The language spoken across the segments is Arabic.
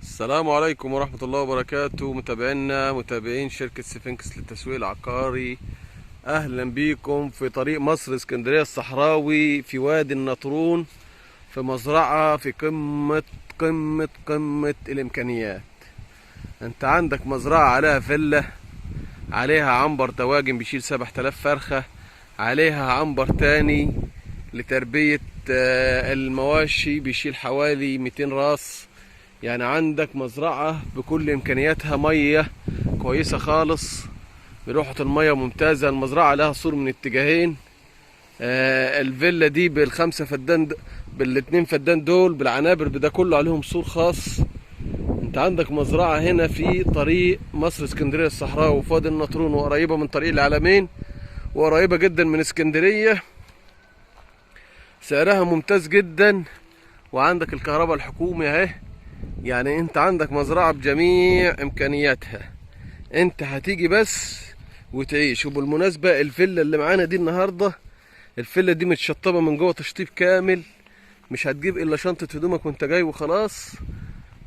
السلام عليكم ورحمة الله وبركاته. متابعين شركة سفنكس للتسويق العقاري، أهلا بيكم في طريق مصر اسكندرية الصحراوي في وادي النطرون، في مزرعة في قمة الإمكانيات. أنت عندك مزرعة عليها فيلا، عليها عنبر دواجن بيشيل 7000 فرخة، عليها عنبر تاني لتربية المواشي بيشيل حوالي 200 راس. يعني عندك مزرعة بكل امكانياتها، مية كويسة خالص، ملوحة المية ممتازة. المزرعة لها سور من اتجاهين. الفيلا دي بالخمسة فدان، بالاتنين فدان دول بالعنابر ده كله عليهم سور خاص. انت عندك مزرعة هنا في طريق مصر اسكندرية الصحراء وفي وادي النطرون، وقريبة من طريق العلمين، وقريبة جدا من اسكندرية. سعرها ممتاز جدا، وعندك الكهرباء الحكومي اهي. يعني انت عندك مزرعة بجميع امكانياتها، انت هتيجي بس وتعيش. وبالمناسبة الفيلا اللي معانا دي النهاردة، الفيلا دي متشطبة من جوه تشطيب كامل، مش هتجيب الا شنطة هدومك وانت جاي وخلاص.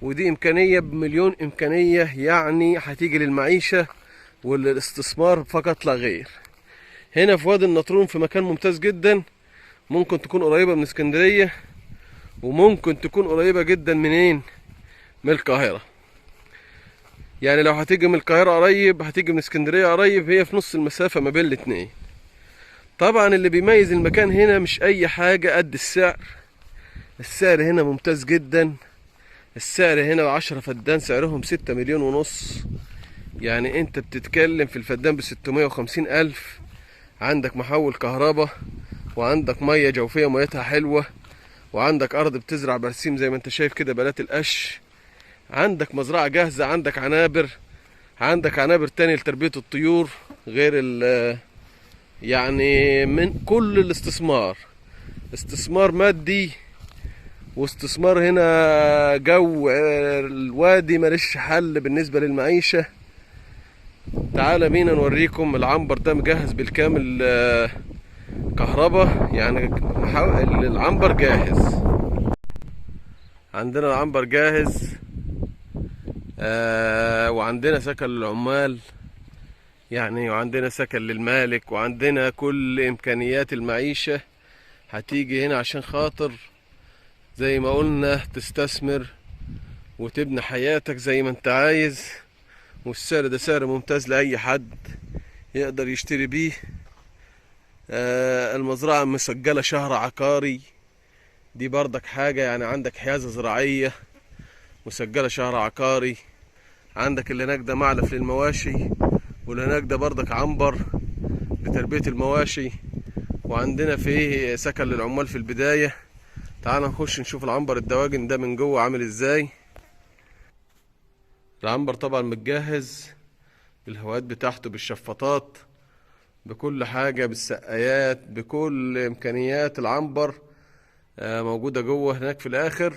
ودي امكانية بمليون امكانية، يعني هتيجي للمعيشة والاستثمار فقط لا غير. هنا في وادي النطرون في مكان ممتاز جدا، ممكن تكون قريبة من اسكندرية، وممكن تكون قريبة جدا منين؟ من القاهرة. يعني لو هتيجي من القاهرة قريب، هتيجي من اسكندرية قريب، هي في نص المسافة ما بين الاتنين. طبعا اللي بيميز المكان هنا مش اي حاجة قد السعر. السعر هنا ممتاز جدا. السعر هنا 10 فدان سعرهم 6,500,000. يعني انت بتتكلم في الفدان ب650,000. عندك محول كهرباء، وعندك مية جوفية ميتها حلوة، وعندك ارض بتزرع برسيم زي ما انت شايف كده، بلات القش. عندك مزرعة جاهزة، عندك عنابر تاني لتربية الطيور، غير يعني من كل الاستثمار، استثمار مادي واستثمار هنا جو. الوادي مالش حل بالنسبة للمعيشة. تعال بينا نوريكم العنبر ده مجهز بالكامل كهرباء. يعني العنبر جاهز، عندنا العنبر جاهز. وعندنا سكن للعمال، يعني وعندنا سكن للمالك، وعندنا كل امكانيات المعيشة. هتيجي هنا عشان خاطر زي ما قلنا تستثمر وتبني حياتك زي ما انت عايز. والسعر ده سعر ممتاز لأي حد يقدر يشتري بيه. المزرعة مسجلة شهر عقاري، دي بردك حاجة. يعني عندك حيازة زراعية مسجلة شهر عقاري. عندك اللي هناك ده معلف للمواشي، واللي هناك ده بردك عنبر لتربية المواشي. وعندنا فيه سكن للعمال في البداية. تعال نخش نشوف العنبر الدواجن ده من جوه عامل ازاي. العنبر طبعا متجهز بالهوايات بتاعته، بالشفاطات، بكل حاجة، بالسقايات، بكل امكانيات العنبر موجودة جوه. هناك في الاخر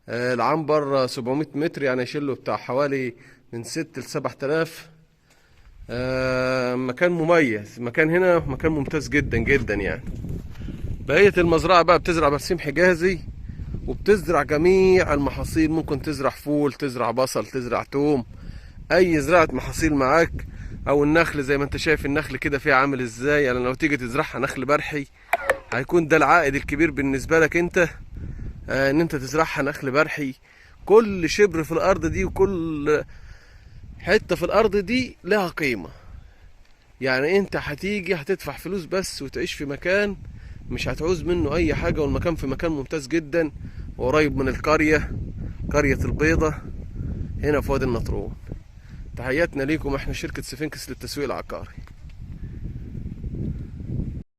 العنبر 700 متر، يعني يشيله بتاع حوالي من 6 ل7,000. مكان مميز، مكان هنا مكان ممتاز جدا جدا. يعني بقية المزرعة بقى بتزرع برسيم حجازي، وبتزرع جميع المحاصيل. ممكن تزرع فول، تزرع بصل، تزرع توم، اي زراعة محاصيل معاك. او النخل زي ما انت شايف النخل كده فيه عامل ازاي. يعني لو تيجي تزرعها نخل برحي، هيكون ده العائد الكبير بالنسبة لك انت، ان انت تزرعها نخل برحي. كل شبر في الارض دي وكل حتة في الارض دي لها قيمة. يعني انت هتيجي هتدفع فلوس بس وتعيش في مكان مش هتعوز منه اي حاجة. والمكان في مكان ممتاز جدا، وقريب من القرية، قرية البيضة، هنا في وادي النطرون. تحياتنا ليكم، احنا شركة سفنكس للتسويق العقاري.